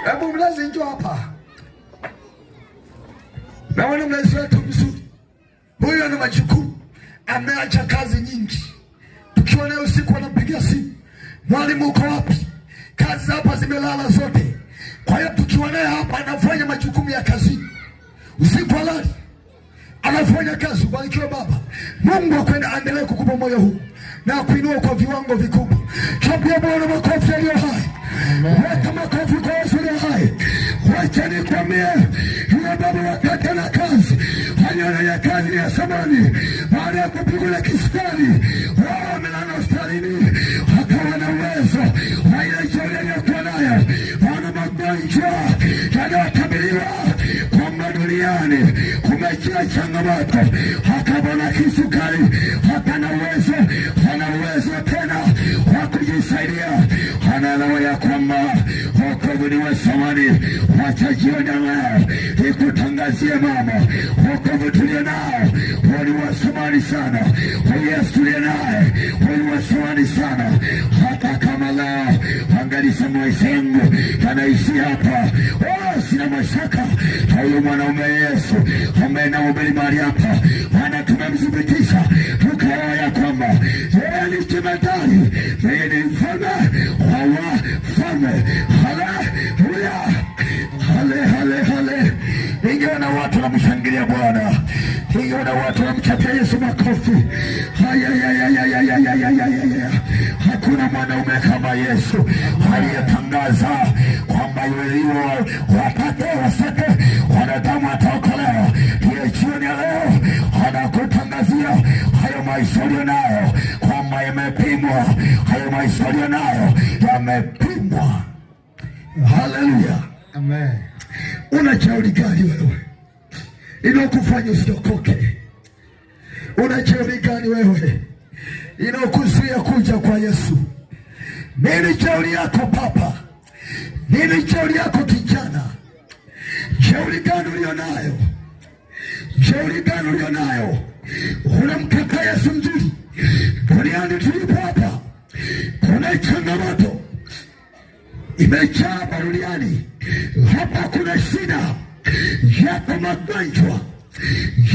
Hebu mlazi njoo hapa. Naona mlazi wetu mzuri. Huyu ana majukumu. Ameacha kazi nyingi. Tukiwa naye usiku anapigia simu. Mwalimu uko wapi? Kazi hapa zimelala zote. Kwa hiyo tukiwa naye hapa anafanya majukumu ya kazi. Usiku halali. Anafanya kazi. Barikiwe baba. Mungu akwenda aendelee kukupa moyo huu na kuinua kwa viwango vikubwa. Chapia Bwana makofi yaliyo hai. Weka makofi kwa Yesu aliye hai. Wacha nikwambie, yule baba wakati ana kazi, aliona ya kazi ya samani, baada ya kupigwa kisukari, wao wamelala hospitalini, akawa na uwezo wa ile jioni aliyokuwa nayo. Wana magonjwa yanayokabiliwa kwamba duniani kumejaa changamoto, akabona kisukari, hapana uwezo, hana uwezo tena wa kujisaidia. Anaelewa ya kwamba wokovu ni wa thamani. Wacha jioni leo ikutangazie mama, wokovu tulio nao ni wa thamani sana. Yesu tulio naye ni wa thamani sana. Hata kama leo angalisa maisha yangu yanaishi hapa, sina mashaka huyu mwanaume Yesu ambaye anahubiri mahali hapa tumemthibitisha tukaona ya kwamba yeye ni jemadari, yeye ni mfalme wa wafalme. Haleluya, hale. Ningeona watu wanamshangilia Bwana, ningeona watu wanamchapia Yesu makofi. Hakuna mwanaume kama Yesu aliyetangaza kwamba yeye watake wasake wanadamu ataokolewa. Hiyo jioni ya leo anakutangazia hayo maisha ulio nayo kwamba yamepimwa, hayo maisha ulio nayo yamepimwa. Haleluya, amen. Una shauri gani wewe inakufanya usiokoke? Una shauri gani wewe inakuzuia kuja kwa Yesu? Nini shauri yako papa? Nini shauri yako kijana? Shauri gani ulionayo? Shauri gani ulionayo? Unamkata Yesu mzuri? Duniani tulipo hapa kuna changamoto imejaa duniani. Hapa kuna shida, yako magonjwa,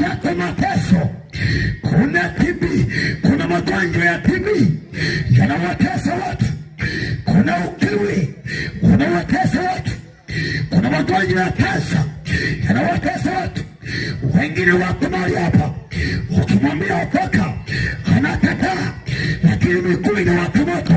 yako mateso, kuna TB, kuna magonjwa ya TB yanawatesa watu, kuna ukimwi unawatesa watu, kuna magonjwa ya kansa yanawatesa watu. Wengine wako mahali hapa, ukimwambia okoka anakataa, lakini miguu inawaka moto.